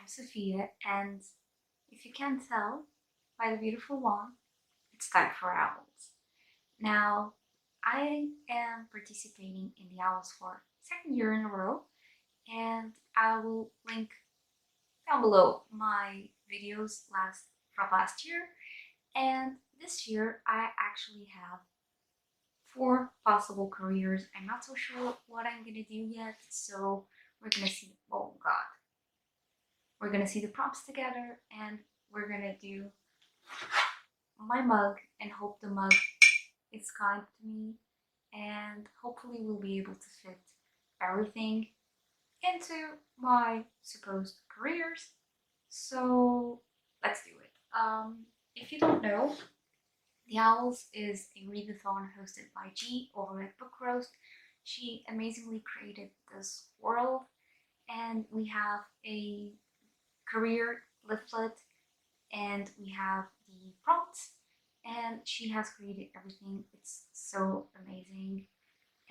I'm Sophia, and if you can't tell by the beautiful one, it's time for OWLS. Now, I am participating in the OWLS for second year in a row, and I will link down below my videos from last year. And this year, I actually have 4 possible careers. I'm not so sure what I'm gonna do yet, so we're gonna see. Oh God. We're gonna see the prompts together, and we're gonna do my mug and hope the mug is kind to me, and hopefully we'll be able to fit everything into my supposed careers. So let's do it. If you don't know, the OWLS is a readathon hosted by G over at Book Roast. She amazingly created this world, and we have a career leaflet, and we have the prompts, and she has created everything. It's so amazing.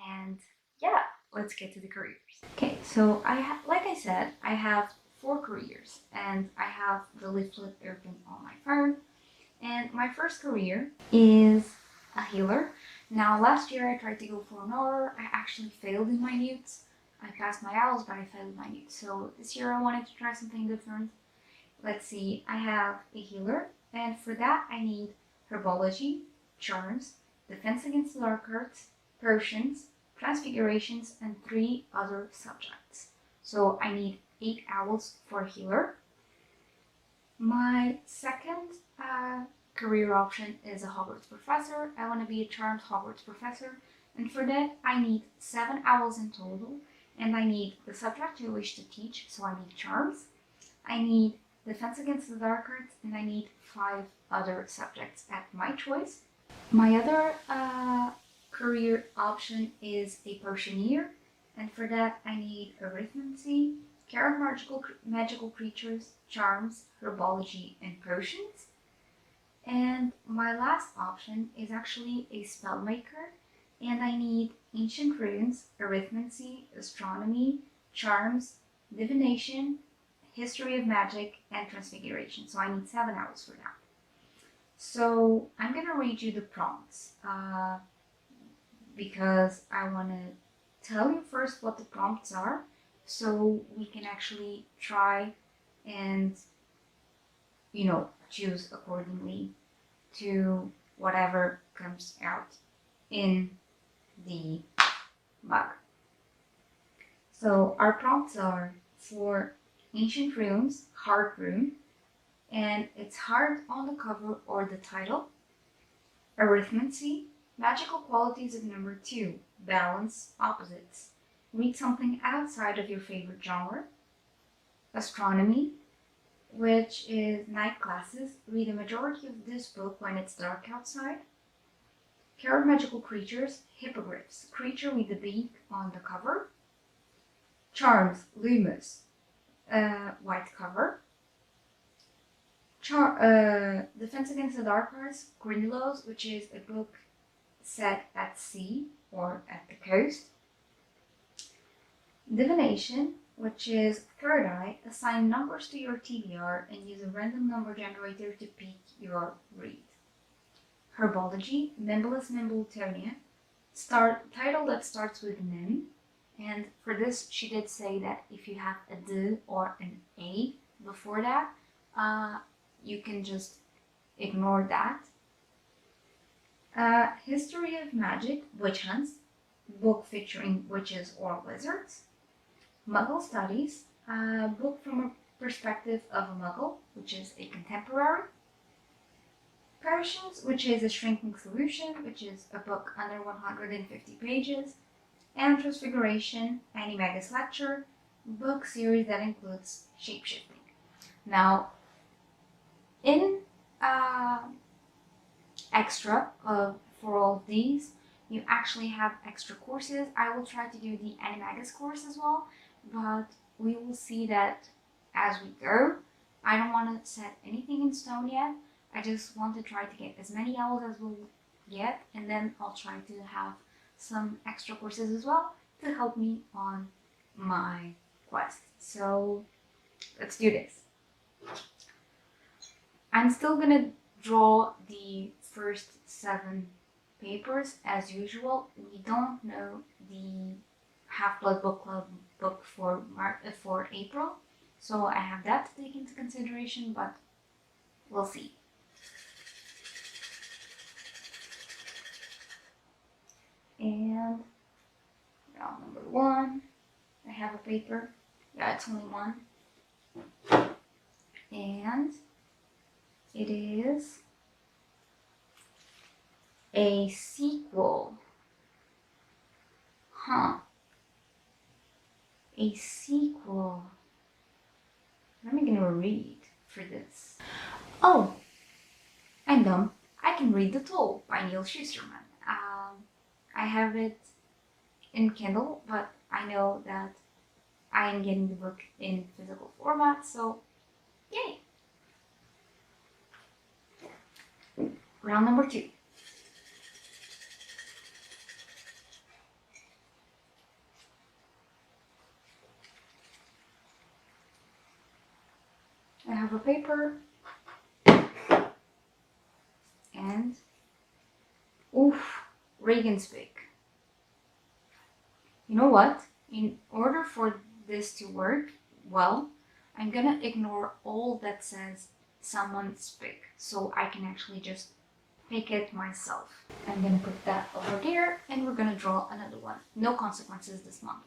And yeah, let's get to the careers. Okay, so like I said, I have 4 careers, and I have the leaflet open on my phone. And my first career is a healer. Now, last year I tried to go for an honor. I actually failed in my newts. I passed my OWLS, but I failed in my newts. So this year I wanted to try something different. Let's see, I have a healer, and for that I need herbology, charms, defense against the dark arts, potions, transfigurations, and 3 other subjects. So I need 8 OWLS for a healer. My second career option is a Hogwarts professor. I want to be a charmed Hogwarts professor, and for that I need 7 OWLS in total, and I need the subject I wish to teach, so I need charms. I need defense against the dark arts, and I need 5 other subjects at my choice. My other career option is a potioneer, and for that I need arithmancy, care of magical creatures, charms, herbology, and potions. And my last option is actually a spellmaker, and I need ancient runes, arithmancy, astronomy, charms, divination, history of magic, and transfiguration. So I need 7 hours for that. So I'm gonna read you the prompts because I want to tell you first what the prompts are, so we can actually try and choose accordingly to whatever comes out in the mug. So our prompts are for ancient runes, hard rune, and it's hard on the cover or the title. Arithmancy, magical qualities of number 2, balance opposites. Read something outside of your favorite genre. Astronomy, which is night classes. Read a majority of this book when it's dark outside. Care of magical creatures, hippogriffs, creature with the beak on the cover. Charms, Loomis, white cover. Defense Against the Dark Arts, Grindelows, which is a book set at sea or at the coast. Divination, which is Third Eye, assign numbers to your TBR and use a random number generator to pick your read. Herbology, Nimblus Nimbletonia, title that starts with an N, and for this she did say that if you have a D or an A before that, you can just ignore that. History of Magic, Witch Hunts, book featuring witches or wizards. Muggle Studies, a book from a perspective of a Muggle, which is a contemporary. Potions, which is a shrinking solution, which is a book under 150 pages. And Transfiguration, Animagus Lecture, book series that includes shapeshifting. Now, in extra for all of these, you actually have extra courses. I will try to do the Animagus course as well, but we will see that as we go. I don't want to set anything in stone yet. I just want to try to get as many OWLS as we'll get, and then I'll try to have some extra courses as well to help me on my quest. So let's do this. I'm still gonna draw the first 7 papers as usual. We don't know the Half-Blood Book Club book for April, so I have that to take into consideration, but we'll see. And round number 1, I have a paper. Yeah, it's only 1. And it is a sequel. Huh. A sequel. What am I gonna read for this? Oh, I'm dumb. I can read The Toll by Neil Shusterman. I have it in Kindle, but I know that I am getting the book in physical format, so yay! Round number 2. I have a paper and oof, Reagan's pick. You know what? In order for this to work well, I'm gonna ignore all that says someone's pick, so I can actually just pick it myself. I'm gonna put that over there, and we're gonna draw another one. No consequences this month.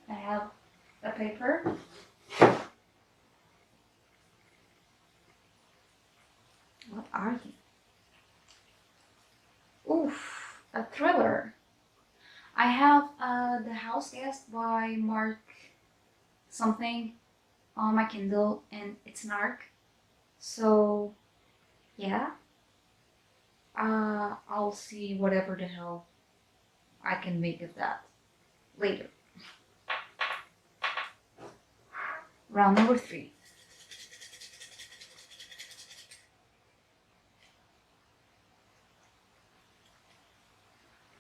I have a paper. What are you? Oof, a thriller. I have The House Guest by Mark something on my Kindle, and it's an arc. So, yeah. I'll see whatever the hell I can make of that later. Round number 3.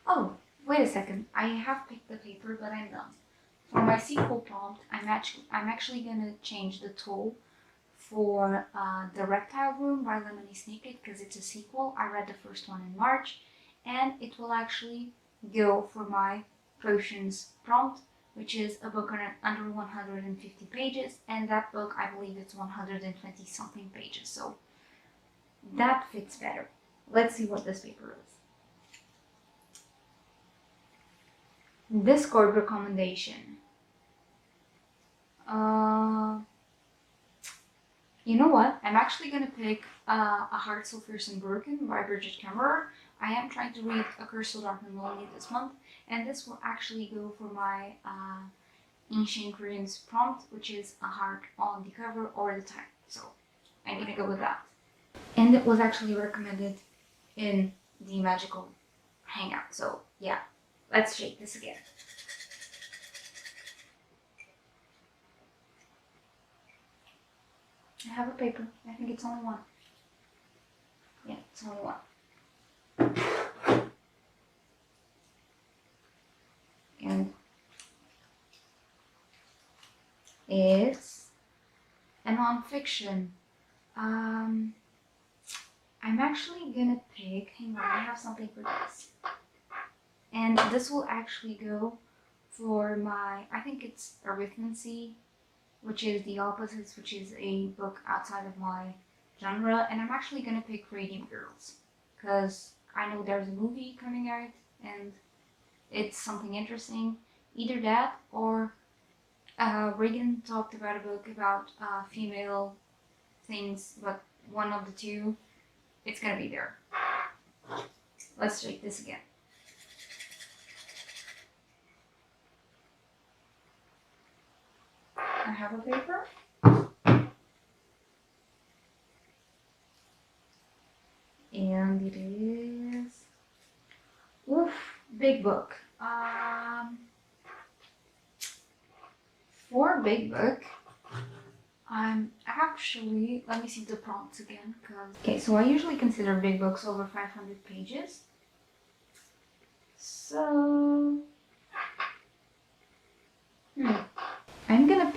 Oh, wait a second. I have picked the paper, but I'm done. For my sequel prompt, I'm actually gonna change the tool for The Reptile Room by Lemony Snicket because it's a sequel. I read the first one in March, and it will actually go for my potions prompt, which is a book under 150 pages, and that book, I believe it's 120 something pages, so that fits better. Let's see what this paper is. Discord recommendation. You know what? I'm actually gonna pick A Heart So Fierce and Broken by Bridget Kemmerer. I am trying to read A Curse So Dark and Lonely this month, and this will actually go for my Ancient Ruins prompt, which is a heart on the cover or the tag. So I'm gonna go with that. And it was actually recommended in the Magical Hangout. So yeah, let's shake this again. I have a paper. I think it's only 1. Yeah, it's only 1. And it's a nonfiction. I'm actually gonna pick, hang on, I have something for this. And this will actually go for my, I think it's Arithmancy, which is the opposites, which is a book outside of my genre. And I'm actually gonna pick Radiant Girls, because I know there's a movie coming out, and it's something interesting. Either that, or Reagan talked about a book about female things, but one of the two, it's gonna be there. Let's shake this again. I have a paper. And it is, oof, big book. For big book, I'm actually, let me see the prompts again, okay, so I usually consider big books over 500 pages. So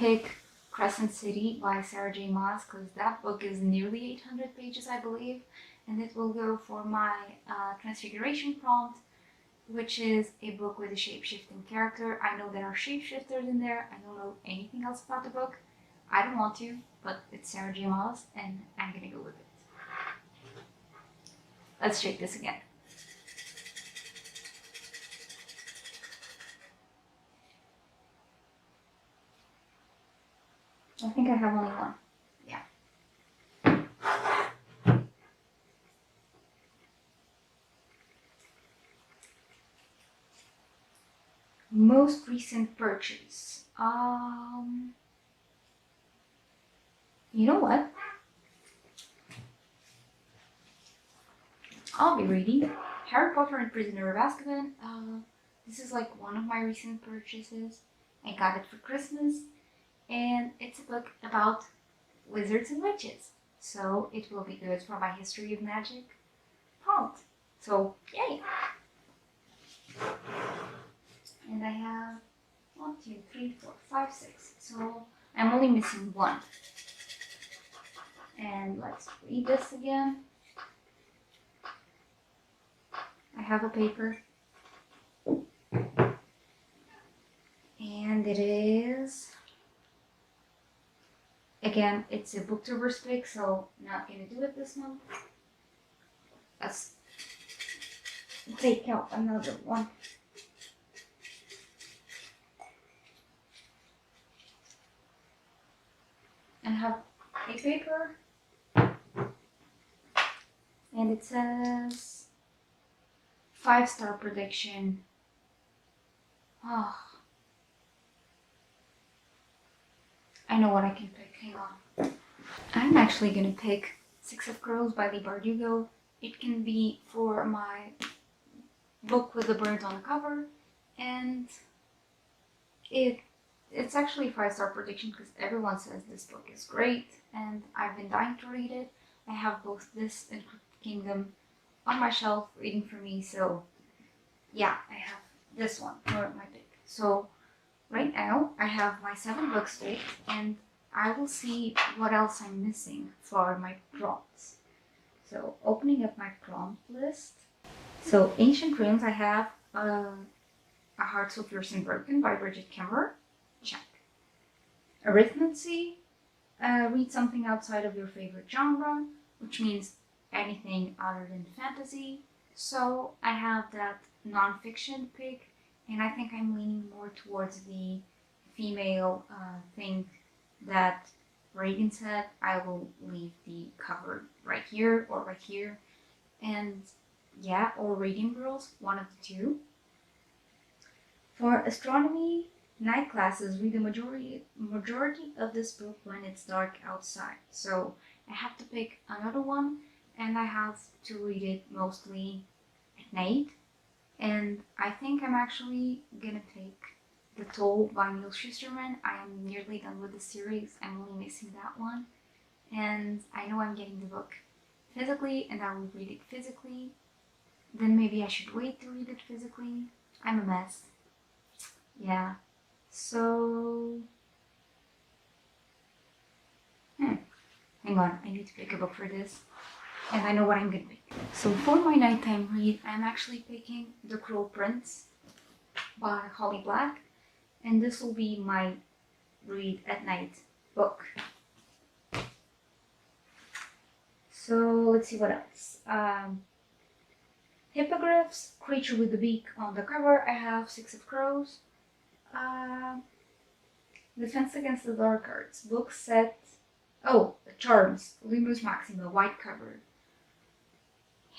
pick Crescent City by Sarah J. Maas because that book is nearly 800 pages, I believe, and it will go for my Transfiguration prompt, which is a book with a shape-shifting character. I know there are shapeshifters in there. I don't know anything else about the book. I don't want to, but it's Sarah J. Maas, and I'm gonna go with it. Let's shake this again. I think I have only one. Yeah. Most recent purchase. You know what? I'll be reading Harry Potter and Prisoner of Azkaban. This is like one of my recent purchases. I got it for Christmas, and it's a book about wizards and witches. So it will be good for my history of magic prompt. So yay! And I have 1, 2, 3, 4, 5, 6. So I'm only missing one. And let's read this again. I have a paper. And it is, again, it's a Booktober's pick, so not gonna do it this month. Let's take out another one. And have a paper. And it says 5-star prediction. Oh, I know what I can pick. Hang on. I'm actually gonna pick Six of Crows by Lee Bardugo. It can be for my book with the birds on the cover, and it's actually a 5-star prediction because everyone says this book is great, and I've been dying to read it. I have both this and Cryptid Kingdom on my shelf waiting for me, so yeah, I have this one for my pick. So right now I have my 7 books picked, and I will see what else I'm missing for my prompts. So opening up my prompt list. So Ancient Runes, I have A Heart So Fierce and Broken by Bridget Kemmerer. Check. Arithmancy, read something outside of your favorite genre, which means anything other than fantasy. So I have that non-fiction pick, and I think I'm leaning more towards the female thing that Reagan said. I will leave the cover right here or right here. And yeah, or Reading Girls, one of the two. For astronomy, night classes, read the majority of this book when it's dark outside. So I have to pick another one, and I have to read it mostly at night. And I think I'm actually gonna pick The Toll by Neil Shusterman. I am nearly done with the series. I'm only missing that one. And I know I'm getting the book physically, and I will read it physically. Then maybe I should wait to read it physically. I'm a mess. Yeah. So hang on, I need to pick a book for this, and I know what I'm gonna pick. So for my nighttime read, I'm actually picking The Cruel Prince by Holly Black, and this will be my read at night book. So let's see what else. Hippogriffs, Creature with the Beak on the cover. I have Six of Crows. Defense Against the Dark Arts, book set. Oh, Charms, Limbus Maxima, white cover.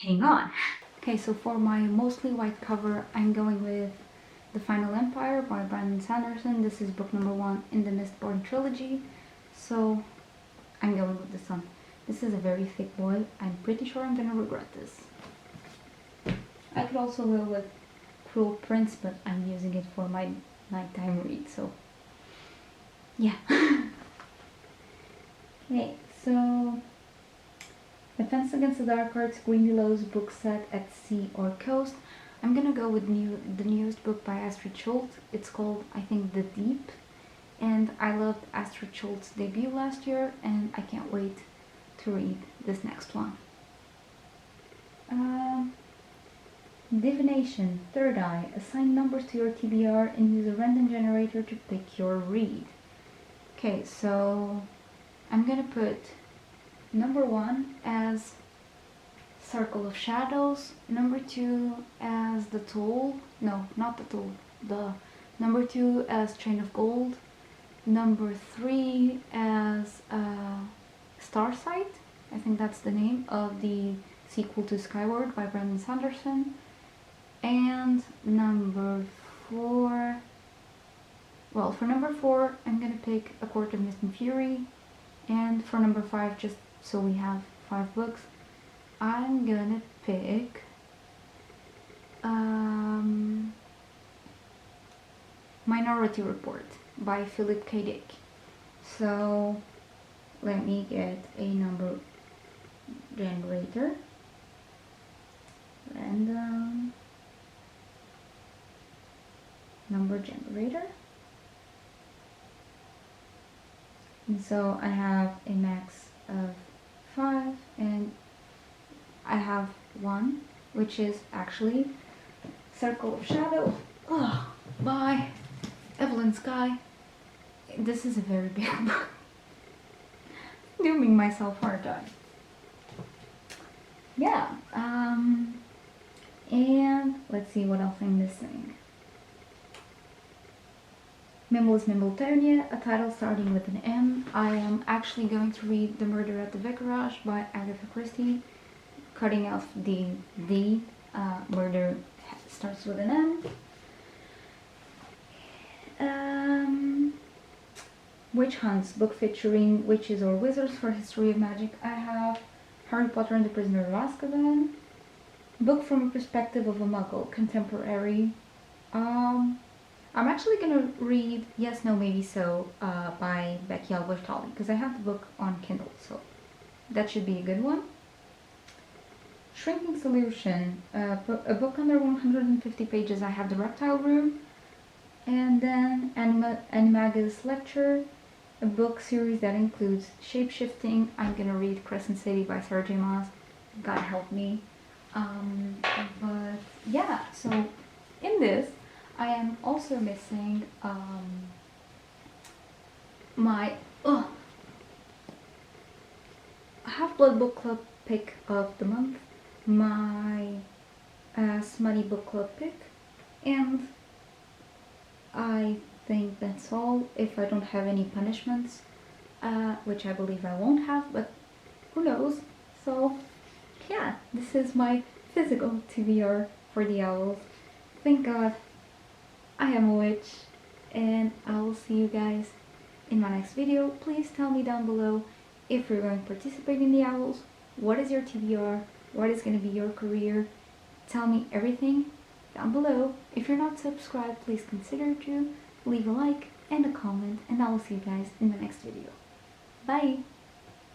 Hang on. Okay, so for my mostly white cover, I'm going with The Final Empire by Brandon Sanderson. This is book number 1 in the Mistborn trilogy, so I'm going with this one. This is a very thick boy. I'm pretty sure I'm gonna regret this. I could also go with Cruel Prince, but I'm using it for my nighttime read, so yeah. Okay, so Defense Against the Dark Arts, Green Willow's book set at sea or coast. I'm gonna go with the newest book by Astrid Schultz. It's called, I think, The Deep, and I loved Astrid Schultz's debut last year, and I can't wait to read this next one. Divination, Third Eye. Assign numbers to your TBR and use a random generator to pick your read. Okay, so I'm gonna put number 1 as Circle of Shadows, number 2 as the Tool, no, not the Tool, the number 2 as Chain of Gold, number 3 as Starsight, I think that's the name of the sequel to Skyward by Brandon Sanderson, and number 4, well, for number 4 I'm gonna pick A Court of Mist and Fury, and for number 5, just so we have 5 books, I'm gonna pick Minority Report by Philip K. Dick. So let me get a number generator. Random number generator. And so I have a max of 5, and I have 1, which is actually Circle of Shadows by Evelyn Sky. This is a very big book. Doing myself hard time. Yeah, and let's see what else I'm missing. Mimble is Mimbletonia, a title starting with an M. I am actually going to read The Murder at the Vicarage by Agatha Christie, cutting off the V. Murder starts with an M. Witch Hunts, book featuring witches or wizards for History of Magic. I have Harry Potter and the Prisoner of Azkaban, book from a perspective of a Muggle, contemporary. I'm actually gonna read Yes, No, Maybe So by Becky Albertalli, because I have the book on Kindle, so that should be a good one. Shrinking Solution, a book under 150 pages. I have The Reptile Room, and then Animagus Lecture, a book series that includes shape-shifting. I'm gonna read Crescent City by Sarah J. Maas. God help me. But yeah, so in this, I am also missing my Half-Blood Book Club pick of the month, my Smutty Book Club pick, and I think that's all, if I don't have any punishments, which I believe I won't have, but who knows. So yeah, this is my physical TBR for the owls. Thank God I am a witch, and I will see you guys in my next video. Please tell me down below if you're going to participate in the owls, what is your TBR, what is going to be your career. Tell me everything down below. If you're not subscribed, please consider to leave a like and a comment, and I will see you guys in the next video. Bye!